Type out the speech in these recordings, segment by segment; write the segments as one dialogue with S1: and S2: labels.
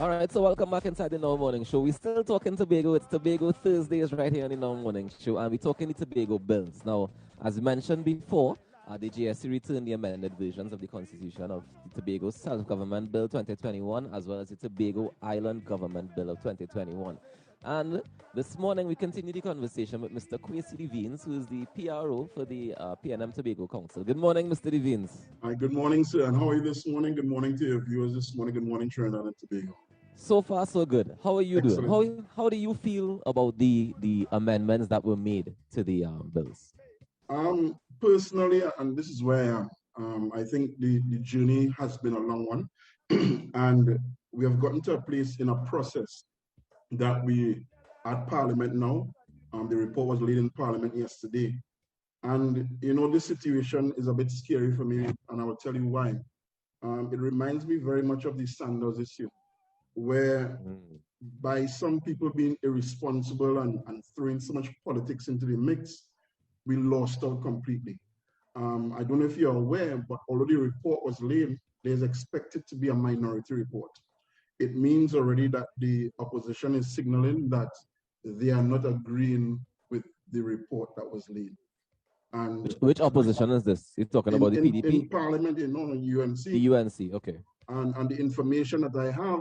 S1: All right, so welcome back inside the Now Morning Show. We're still talking Tobago. It's Tobago Thursdays right here on the Now Morning Show, and we're talking the Tobago bills. Now, as mentioned before, the GSC returned the amended versions of the Constitution of the Tobago Self-Government Bill 2021, as well as the Tobago Island Government Bill of 2021. And this morning, we continue the conversation with Mr. Kwesi Vignes, who is the PRO for the PNM Tobago Council. Good morning, Mr. Vignes.
S2: Hi, good morning, sir. And how are you this morning? Good morning to your viewers this morning. Good morning, Trinidad and Tobago.
S1: So far, so good. How are you doing?
S2: Excellent.
S1: How do you feel about the amendments that were made to the bills?
S2: Personally, and this is where I think the journey has been a long one. And we have gotten to a place in a process that we at Parliament now. The report was laid in Parliament yesterday. And, this situation is a bit scary for me, and I will tell you why. It reminds me very much of the Sanders issue, where by some people being irresponsible and throwing so much politics into the mix, we lost out completely. I don't know if you're aware, but although the report was laid, there's expected to be a minority report. It means already that the opposition is signaling that they are not agreeing with the report that was laid.
S1: And which opposition is this? You're talking about the PDP?
S2: In Parliament, UNC.
S1: The UNC, okay.
S2: And the information that I have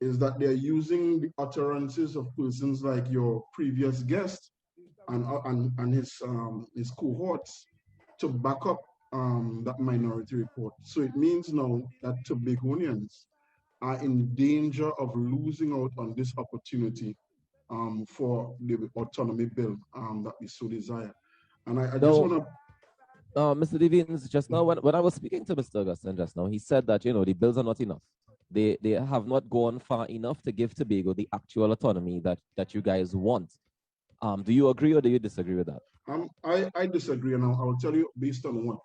S2: is that they're using the utterances of persons like your previous guest and his cohorts to back up that minority report. So it means now that Tobagonians are in danger of losing out on this opportunity for the autonomy bill that we so desire. And I just want to...
S1: Mr. Devins, just now, when I was speaking to Mr. Augustin just now, he said that, the bills are not enough. They have not gone far enough to give Tobago the actual autonomy that you guys want. Do you agree or do you disagree with that?
S2: I disagree, and I will tell you based on what.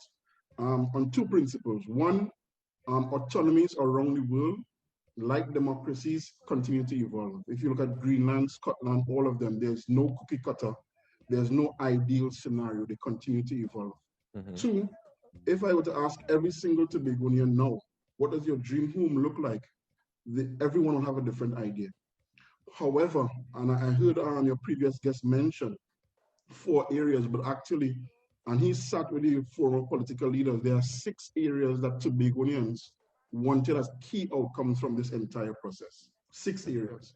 S2: On two principles. One, autonomies around the world, like democracies, continue to evolve. If you look at Greenland, Scotland, all of them, there's no cookie cutter. There's no ideal scenario. They continue to evolve. Two, if I were to ask every single Tobagonian now, what does your dream home look like? Everyone will have a different idea. However, and I heard your previous guest mention 4 areas, but actually, and he sat with the former political leaders, there are 6 areas that Tobagonians wanted as key outcomes from this entire process. 6 areas: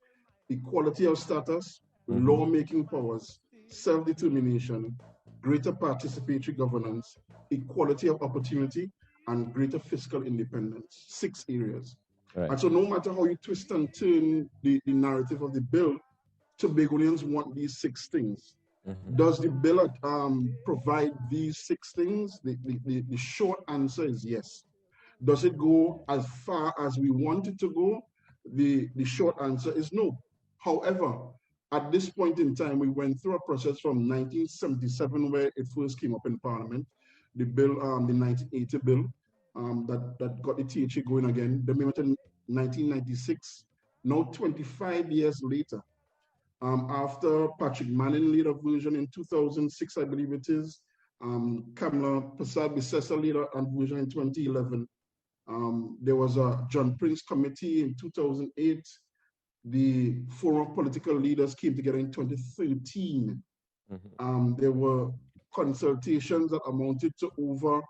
S2: equality of status, lawmaking powers, self-determination, greater participatory governance, equality of opportunity, and greater fiscal independence. 6 areas. Right. And so no matter how you twist and turn the narrative of the bill, Tobagonians want these 6 things. Does the bill provide these 6 things? The short answer is yes. Does it go as far as we want it to go? The short answer is no. However, at this point in time, we went through a process from 1977, where it first came up in Parliament, the bill, the 1980 bill, that got the THA going again. Then we went in 1996. Now, 25 years later, after Patrick Manning laid a version in 2006, I believe it is, Kamala Persad-Bissessar laid a version in 2011. There was a John Prince committee in 2008. The forum of political leaders came together in 2013. There were consultations that amounted to over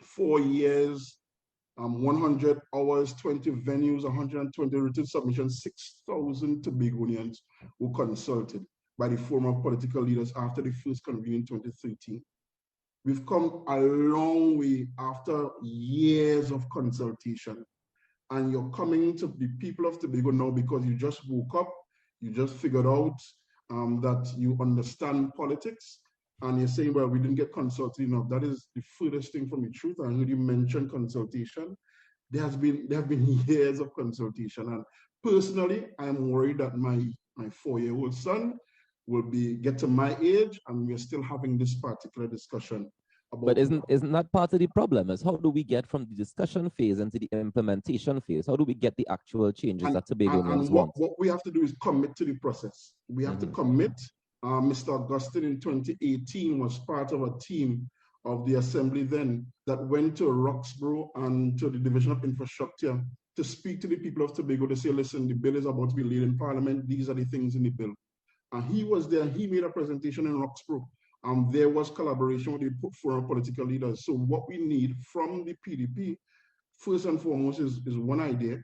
S2: 4 years, 100 hours, 20 venues, 120 written submissions, 6,000 Tobagonians were consulted by the forum of political leaders after the first convening in 2013. We've come a long way after years of consultation. And you're coming to the people of Tobago now because you just woke up, you just figured out that you understand politics, and you're saying, well, we didn't get consulted enough. That is the furthest thing from the truth. I heard you mention consultation. There have been years of consultation. And personally, I'm worried that my 4-year-old son will get to my age, and we're still having this particular discussion.
S1: But isn't that part of the problem? Is how do we get from the discussion phase into the implementation phase? How do we get the actual changes that Tobagonians want?
S2: What we have to do is commit to the process. We have to commit. Mr. Augustin in 2018 was part of a team of the Assembly then that went to Roxborough and to the Division of Infrastructure to speak to the people of Tobago to say, listen, the bill is about to be laid in Parliament. These are the things in the bill. And he was there. He made a presentation in Roxborough. There was collaboration with the foreign political leaders. So what we need from the PDP, first and foremost, is one idea.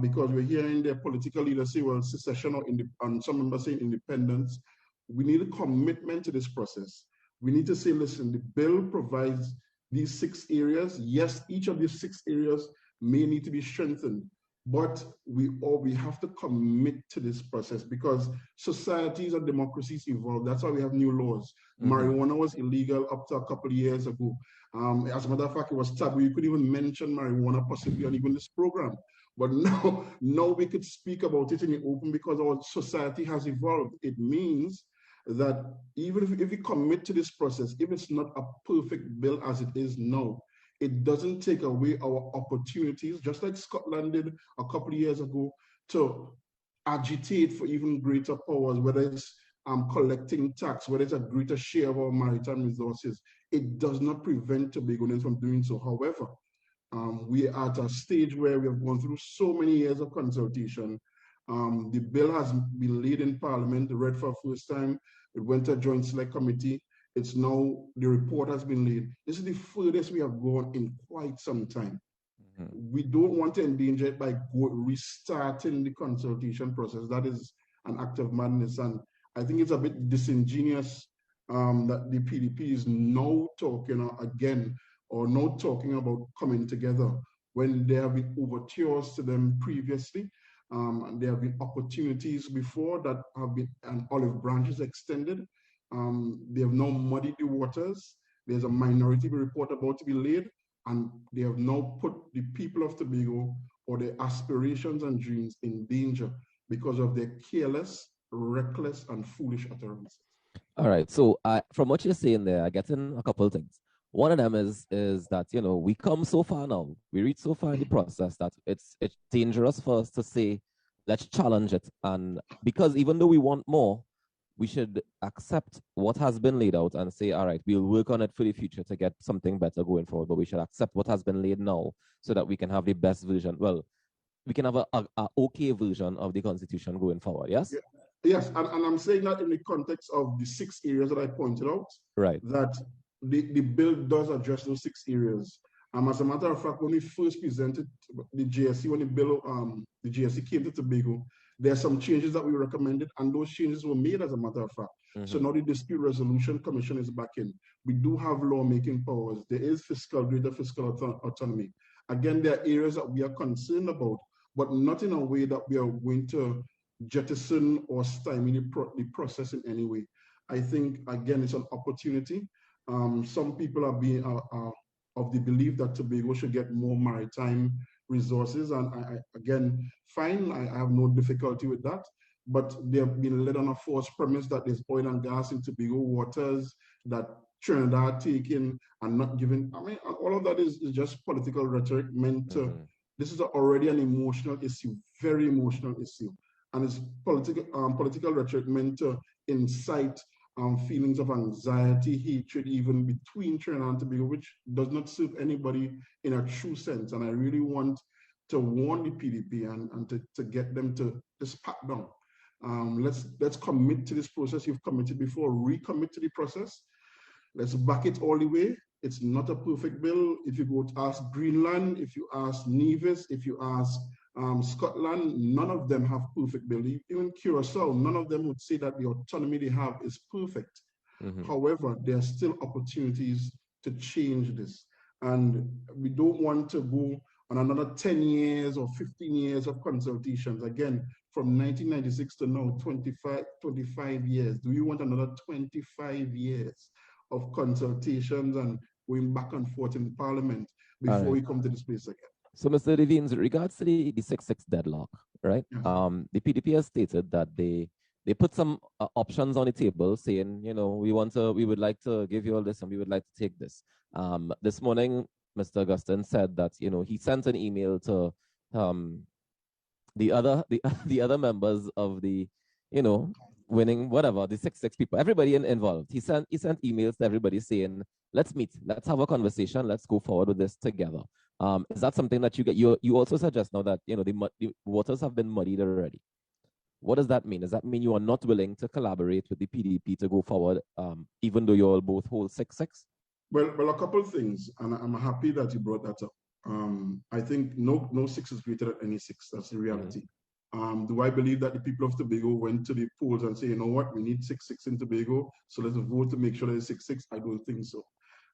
S2: Because we're hearing their political leaders say, well, secession and some members saying independence. We need a commitment to this process. We need to say, listen, the bill provides these 6 areas. Yes, each of these 6 areas may need to be strengthened, but we have to commit to this process because societies and democracies evolve. That's why we have new laws. Marijuana was illegal up to a couple of years ago. As a matter of fact, it was taboo. You could even mention marijuana possibly on even this program. But now we could speak about it in the open because our society has evolved. It means that even if we commit to this process, if it's not a perfect bill as it is now, it doesn't take away our opportunities, just like Scotland did a couple of years ago, to agitate for even greater powers, whether it's collecting tax, whether it's a greater share of our maritime resources. It does not prevent Tobagonians from doing so. However, we are at a stage where we have gone through so many years of consultation. The bill has been laid in Parliament, read for the first time. It went to a joint select committee. It's now, the report has been laid. This is the furthest we have gone in quite some time. We don't want to endanger it by restarting the consultation process. That is an act of madness. And I think it's a bit disingenuous that the PDP is now talking again or now talking about coming together when there have been overtures to them previously. And there have been opportunities before that have been an olive branches extended. They have now muddied the waters. There's a minority report about to be laid, and they have now put the people of Tobago or their aspirations and dreams in danger because of their careless, reckless, and foolish utterances.
S1: All right. So from what you're saying there, I get in a couple of things. One of them is that, you know, we come so far now, we reach so far in the process that it's dangerous for us to say, let's challenge it. And because even though we want more, we should accept what has been laid out and say, all right, we'll work on it for the future to get something better going forward, but we should accept what has been laid now so that we can have the best version. Well, we can have a okay version of the Constitution going forward, yes?
S2: Yeah. Yes, and I'm saying that in the context of the 6 areas that I pointed out,
S1: right?
S2: That the bill does address those 6 areas. As a matter of fact, when we first presented the GSC, when the GSC came to Tobago, there are some changes that we recommended, and those changes were made as a matter of fact. So now the Dispute Resolution Commission is back in. We do have lawmaking powers. There is greater fiscal autonomy. Again, there are areas that we are concerned about, but not in a way that we are going to jettison or stymie the process in any way. I think, again, it's an opportunity. Some people are being of the belief that Tobago should get more maritime resources. And again, fine, I have no difficulty with that. But they have been led on a false premise that there's oil and gas in Tobago waters, that Trinidad taking and not giving. I mean, all of that is just political rhetoric meant to, this is already an emotional issue, very emotional issue. And it's political rhetoric meant to incite feelings of anxiety, hatred, even between Trinidad and Tobago, which does not serve anybody in a true sense. And I really want to warn the PDP and to get them to just pack down. Let's commit to this process. You've committed before, recommit to the process. Let's back it all the way. It's not a perfect bill. If you go to ask Greenland, if you ask Nevis, if you ask Scotland, none of them have perfect bill. Even Curacao, none of them would say that the autonomy they have is perfect. However, there are still opportunities to change this. And we don't want to go on another 10 years or 15 years of consultations. Again, from 1996 to now, 25 years. Do you want another 25 years of consultations and going back and forth in Parliament before we come to this place again?
S1: So, Mr. Vignes, in regards to the 6-6 deadlock, right? Yes. The PDP has stated that they put some options on the table saying, you know, we would like to give you all this and we would like to take this. This morning, Mr. Augustine said that, you know, he sent an email to the other members of the, you know, winning whatever, the 6-6 people, everybody involved. He sent emails to everybody saying, let's meet, let's have a conversation, let's go forward with this together. Is that something that you get? You also suggest now that the waters have been muddied already. What does that mean? Does that mean you are not willing to collaborate with the PDP to go forward, even though you all both hold 6-6?
S2: Well, a couple of things, and I'm happy that you brought that up. I think no six is greater than any six. That's the reality. Do I believe that the people of Tobago went to the polls and say, you know what, we need 6-6 in Tobago, so let's vote to make sure there's 6-6? I don't think so.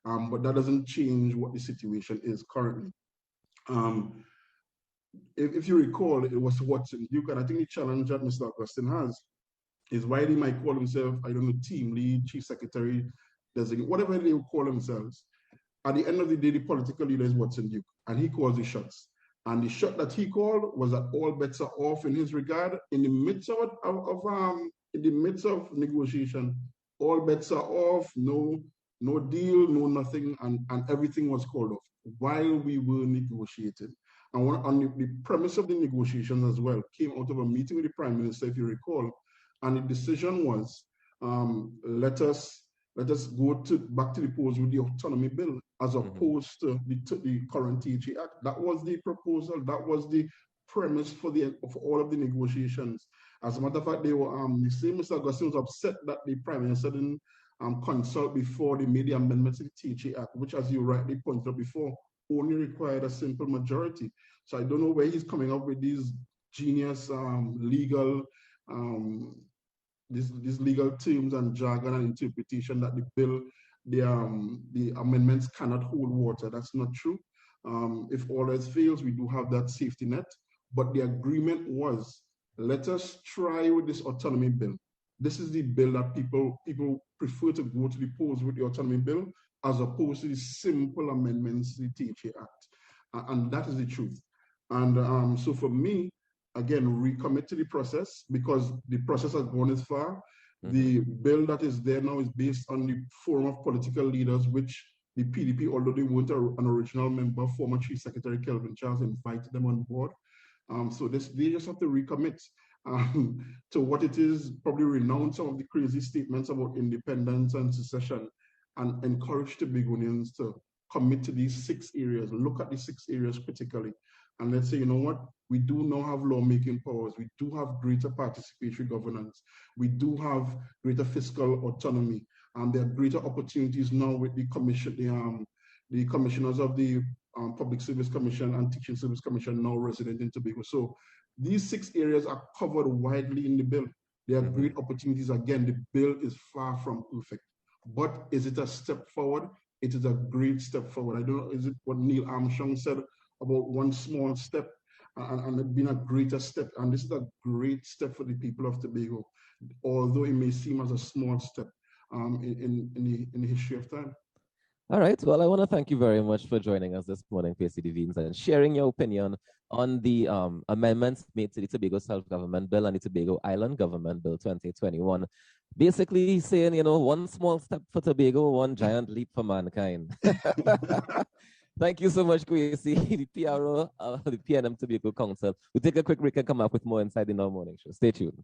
S2: But that doesn't change what the situation is currently. If you recall, it was Watson Duke, and I think the challenge that Mr. Augustine has is why they might call himself, I don't know, team lead, chief secretary, designate, whatever they will call themselves. At the end of the day, the political leader is Watson Duke, and he calls the shots. And the shot that he called was that all bets are off in his regard. In the midst of negotiation, all bets are off, no deal, no nothing, and everything was called off while we were negotiating. And on the premise of the negotiations as well came out of a meeting with the Prime Minister, if you recall, and the decision was, let us go back to the polls with the autonomy bill as opposed to the current THA Act. That was the proposal. That was the premise for all of the negotiations. As a matter of fact, they were the same Mr. Augustine was upset that the Prime Minister didn't consult before they made the amendments to the THA Act, which, as you rightly pointed out before, only required a simple majority. So I don't know where he's coming up with these genius legal these legal terms and jargon and interpretation that the amendments cannot hold water. That's not true. If all else fails, we do have that safety net. But the agreement was, let us try with this autonomy bill. This is the bill that people prefer to go to the polls with the autonomy bill as opposed to the simple amendments to the THA Act. And that is the truth. And so for me, again, recommit to the process because the process has gone as far. The bill that is there now is based on the forum of political leaders, which the PDP, although they weren't an original member, former Chief Secretary Kelvin Charles invited them on board. So they just have to recommit to what it is, probably renounce some of the crazy statements about independence and secession, and encourage Tobagonians to commit to these 6 areas, look at the 6 areas critically, and let's say, you know what, we do now have lawmaking powers, we do have greater participatory governance, we do have greater fiscal autonomy, and there are greater opportunities now with the commission, the commissioners of the Public Service Commission and Teaching Service Commission now resident in Tobago. So these 6 areas are covered widely in the bill. There are great opportunities. Again, the bill is far from perfect, but is it a step forward? It is a great step forward. I don't know, is it what Neil Armstrong said about one small step and it being a greater step? And this is a great step for the people of Tobago, although it may seem as a small step in the history of time.
S1: All right. Well, I want to thank you very much for joining us this morning, Kwesi Vignes, and sharing your opinion on the amendments made to the Tobago Self-Government Bill and the Tobago Island Government Bill 2021. Basically saying, one small step for Tobago, one giant leap for mankind. Thank you so much, Kwesi, the PRO of the PNM Tobago Council. We'll take a quick break and come up with more inside the Now Morning Show. Stay tuned.